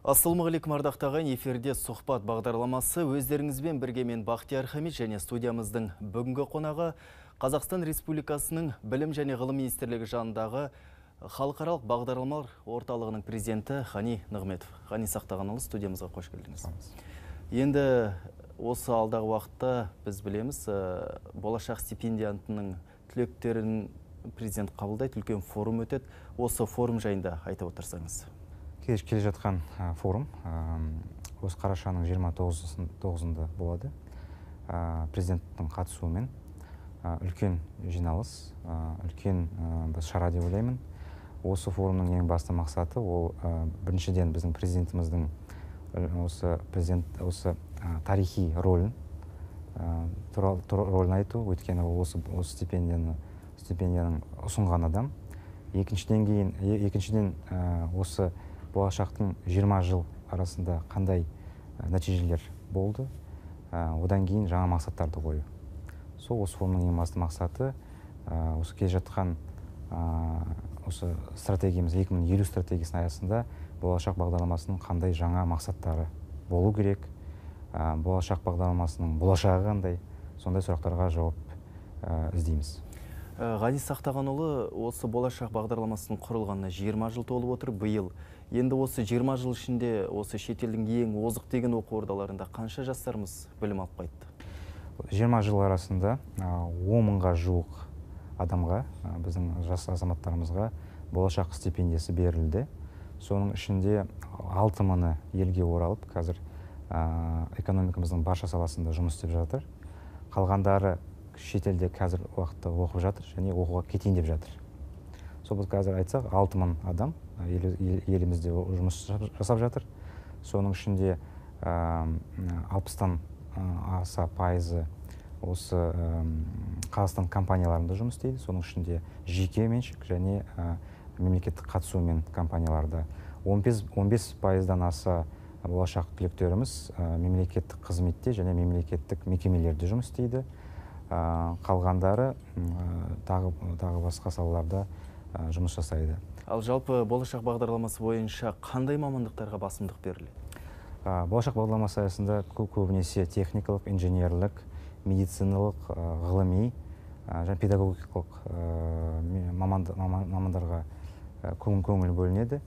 Ассалаумағалейкум ардақтаған, эфирде сұхбат бағдарламасы. Өздеріңізбен бірге мен Бақтияр Хамид және студиямыздың бүгінгі қонағы Қазақстан Республикасының Білім және Ғылым Министрлігі жанындағы халықаралық бағдарламалар орталығының президенті Ғани Нығметов. Ғани Сақтағанұлы, студиямызға қош келдіңіз. Енді осы алдағы уақытта біз білеміз, болашақ стипендиантының түлектерін президент қабылдайды, үлкен форум өтеді. Осы форум жайында айтып отырсаңыз. Келе жатқан форум осы қарашаның 29-ында болады. Президенттің қатысуымен үлкен жиналыс, үлкен шара деп ойлаймын. Осы форумның ең басты мақсаты ол біріншіден біздің президентіміздің осы тарихи рөлін айту, өйткені осы стипендияның ұсынған адам. Екіншіден осы болашақтың 20 жыл арасында қандай нәтижелер болды, одан кейін жаңа мақсаттарды қою. Осы форумның ең басты мақсаты осы келе жатқан осы стратегиямыз 2050 стратегиясының аясында болашақ бағдарламасының қандай жаңа мақсаттары болу керек, болашақ бағдарламасының болашағы қандай, сондай сұрақтарға жауап іздейміз. Ғани Сақтағанұлы, осы болашақ бағдарламасының құрылғанына 20 жыл толып отыр биыл. Енді осы 20 жыл ішінде осы шетелдің ең озық деген оқу ордаларында қанша жастарымыз білім алып қайтты? 20 жыл арасында 10 мыңға жуық адамға, біздің жас азаматтарымызға болашақ стипендиясы берілді. Соның ішінде 6 мыңы елге оралып, қазір экономикамыздың барша саласында жұмыс істеп жатыр. Қалғандары шетелде қазір уақытта оқып жатыр және оқуға кетейін деп жатыр. Біз қазір айтсақ 6 мың адам елімізде жұмыс жасап жатыр. Соның ішінде 60-тан аса пайызы осы Қазақстан компанияларында жұмыс істейді. Соның ішінде жеке меншік және мемлекеттік қатысумен компанияларда. 15%-дан аса болашақ түлектеріміз мемлекеттік қызметте және мемлекеттік мекемелерде жұмыс істейді. Қалғандары тағы басқа салаларда жұмыс жасайды. Ал жалпы болашақ бағдарламасы бойынша қандай мамандықтарға басымдық беріледі? Болашақ бағдарламасы аясында көбінесе техникалық, инженерлік, медициналық, ғылыми және педагогикалық мамандарға көңіл бөлінеді.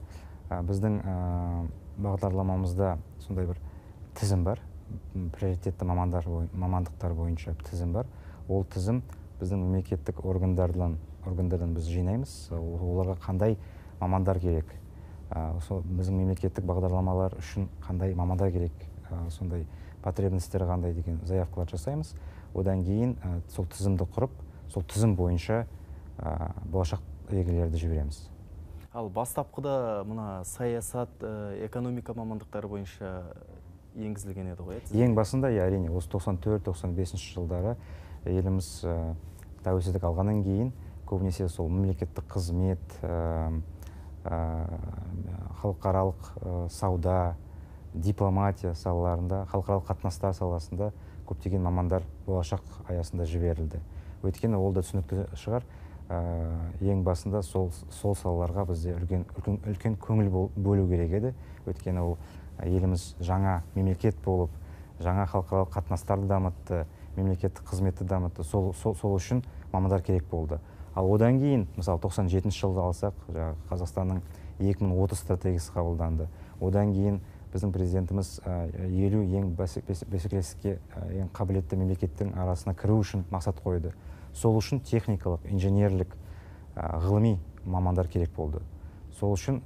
Біздің бағдарламамызда сондай бір тізім бар, приоритетті мамандықтар бойынша тізім бар. Ол тізім біздің мемлекеттік органдардан біз жинаймыз. Оларға қандай мамандар керек? Біздің мемлекеттік бағдарламалар үшін қандай мамандар керек? Сондай потребностер қандай деген заявкалар жасаймыз. Одан кейін сол тізімді құрып, сол тізім бойынша болашақ егелерді жібереміз. Ал бастапқыда мына саясат, экономика мамандықтары бойынша енгізілген еді ғой? Ең басында, әрине, осы 94-95 жылдары еліміз тәуелсіздік алғаннан кейін көбінесе сол мемлекеттік қызмет, халықаралық сауда, дипломатия салаларында, халықаралық қатынастар саласында көптеген мамандар болашақ аясында жіберілді. Өйткені ол да түсінікті шығар. Ең басында сол салаларға бізде үлкен көңіл бөлу керек еді. Өйткені ол еліміз жаңа мемлекет болып, жаңа халықаралық қатынастарды дамытты, мемлекеттік қызметті дамытты. Сол үшін мамандар керек болды. Ал одан кейін, мысалы 97 жылды алсақ, Қазақстанның 2030 стратегиясы қабылданды. Одан кейін біздің президентіміз 50 ең бәсекелестікке ең қабілетті мемлекеттің арасына кіру үшін мақсат қойды. Сол үшін техникалық, инженерлік, ғылыми мамандар керек болды. Сол үшін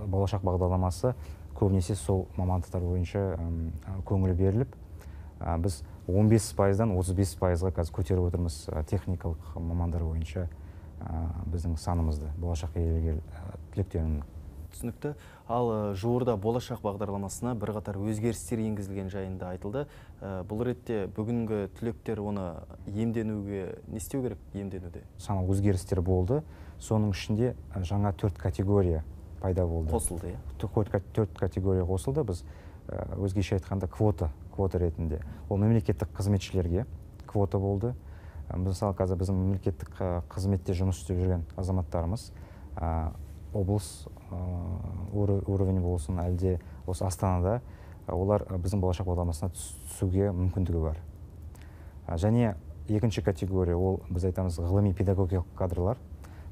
болашақ бағдарламасы көбінесе сол мамандықтар бойынша көңіл беріліп, біз 15%-дан 35%-ға қазір көтеріп отырмыз техникалық мамандар бойынша біздің санымызды, болашақ түлектерінің. Түсінікті. Ал жуырда болашақ бағдарламасына бірқатар өзгерістер енгізілген жайында айтылды. Бұл ретте бүгінгі түлектер оны емденуге не істеу керек, емденуде? Саны өзгерістер болды. Соның ішінде жаңа 4 категория пайда болды. Қосылды, иә? 4 категория қосылды. Біз өзгеше айтқанда квота ретінде. Ол мемлекеттік қызметшілерге квота болды. Мысалы, қазір біздің мемлекеттік қызметте жұмыс істеп жүрген азаматтарымыз облыс уровень болсын, әлде осы Астанада олар біздің болашақ бағдарламасына түсуге мүмкіндігі бар. Және екінші категория ол біз айтамыз ғылыми педагогикалық кадрлар.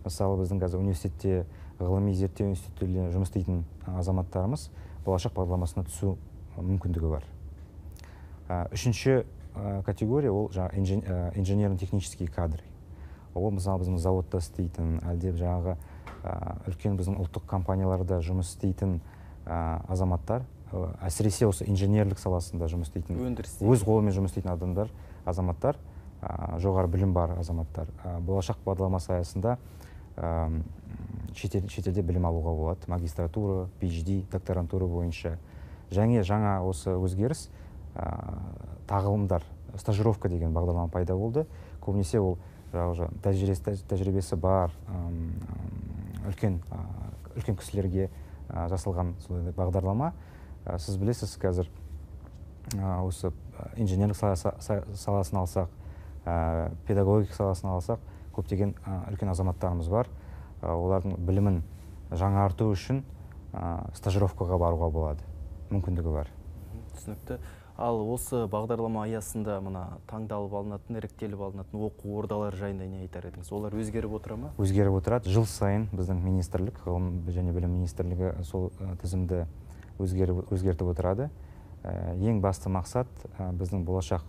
Мысалы біздің қазір университетте ғылыми зерттеу институтында жұмыс істейтін азаматтарымыз болашақ бағдарламасына түсу мүмкіндігі бар. Үшінші категория ол инженерно-технический кадры. Ол мысалы біздің заводта істейтін, әлде жаңағы үлкен біздің ұлттық компанияларда жұмыс істейтін азаматтар, әсіресе осы инженерлік саласында жұмыс істейтін, өз қолымен жұмыс істейтін адамдар, азаматтар, жоғары білім бар азаматтар. Болашақ бағдарламасы аясында шетелде білім алуға болады. Магистратура, PhD, докторантура бойынша. Жаңа осы өзгеріс тағылымдар, стажировка деген бағдарлама пайда болды. Көбінесе ол тәжірибесі бар үлкен кісілерге жасалған бағдарлама. Сіз білесіз, қазір осы инженерлік саласын алсақ, педагогик саласын алсақ, көптеген үлкен азаматтарымыз бар. Олардың білімін жаңарту үшін стажировкаға баруға болады, мүмкіндігі бар. Түсінікті. Ал осы бағдарлама аясында мына таңдалып алынатын, іріктеліп алынатын оқу ордалары жайында не айтар едіңіз? Олар өзгеріп отыра ма? Өзгеріп отырады. Жыл сайын біздің министрлік, ғылым және білім министрлігі сол тізімді өзгертіп отырады. Ең басты мақсат біздің болашақ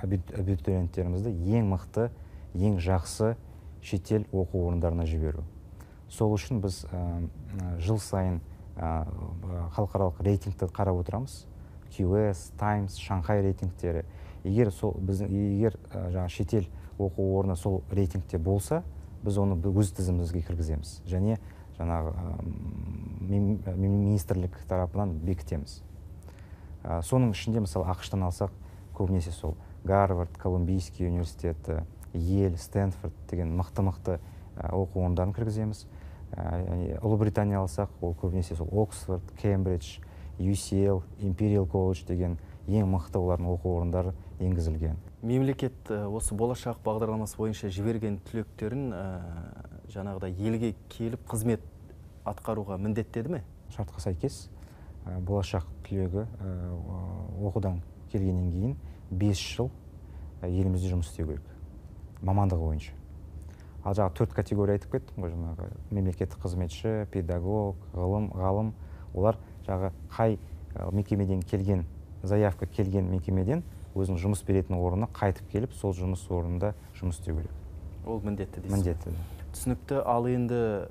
абитуриенттерімізді ең мықты, ең жақсы шетел оқу орындарына жіберу. Сол үшін біз жыл сайын халықаралық рейтингті қарап отырамыз. QS, Times, Шанхай рейтингтері. Егер шетел оқу орны сол рейтингте болса, біз оны өз тізімімізге кіргіземіз. Және жаңағы министрлік тарапынан бекітеміз. Соның ішінде, мысалы, ақш-тан алсақ, көбінесе сол Гарвард, Колумбийский университеті, Йель, Стэнфорд деген мықты оқу орындарын кіргіземіз. Ұлыбритания алсақ, ол көбінесе сол Оксфорд, Кембридж, UCL, Imperial College деген ең мықты олардың оқу орындары енгізілген. Мемлекет осы болашақ бағдарламасы бойынша жіберген түлектерін жаңағыдай елге келіп қызмет атқаруға міндеттеді ме? Шартқа сәйкес болашақ түлегі оқудан келгеннен кейін 5 жыл елімізде жұмыс істеу керек, мамандығы бойынша. Ал жаңағы 4 категория айтып кеттім ғой, жаңағы мемлекеттік қызметші, педагог, ғалым, олар жаңағы қай мекемеден келген, заявка келген мекемеден өзінің жұмыс беретін орнына қайтып келіп, сол жұмыс орнында жұмыс істеу керек. Ол міндетті дейсіз? Міндетті. Түсінікті. Ал енді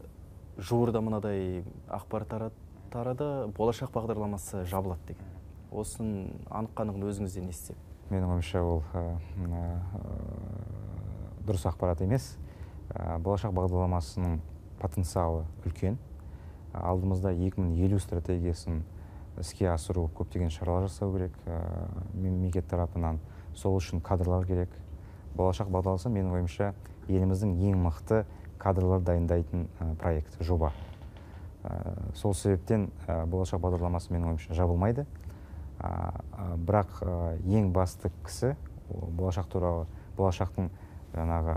жуырда мынадай ақпар тарады, болашақ бағдарламасы жабылады деген. Осын анық-қанығын өзіңізден естіп? Менің ойымша ол дұрыс ақпарат емес. Болашақ бағдарламасының потенциалы үлкен. Алдымызда 2050 стратегиясын іске асыру көптеген шаралар жасау керек, мемлекет тарапынан. Сол үшін кадрлар керек. Болашақ бағдарламасы менің ойымша еліміздің ең мықты кадрлар дайындайтын проект, жоба. Сол себептен болашақ бағдарламасы менің ойымша жабылмайды. Бірақ ең басты кісі болашақ туралы, болашақтың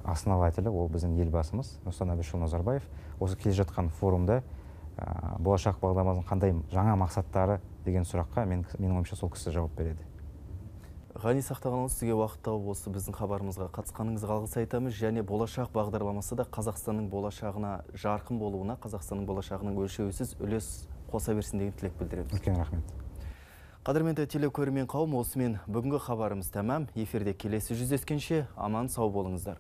основателі, ол біздің елбасымыз Нұрсұлтан Әбішұлы Назарбаев. Осы келе жатқан форумда болашақ бағдарламасының қандай жаңа мақсаттары деген сұраққа менің ойымша сол кісі жауап береді. Ғани Сақтағанұлы, сізге уақыт тауып осы біздің хабарымызға қатысқаныңызға алғыс айтамыз. Және болашақ бағдарламасы да Қазақстанның болашағына жарқын болуына, Қазақстанның болашағының өлшеусіз үлес қоса берсін деген тілек білдіреміз. Үлкен рахмет. Қадірменді телекөрермен қауым, осымен бүгінгі хабарымыз тәмам. Эфирде келесі жүздескенше аман сау болыңыздар.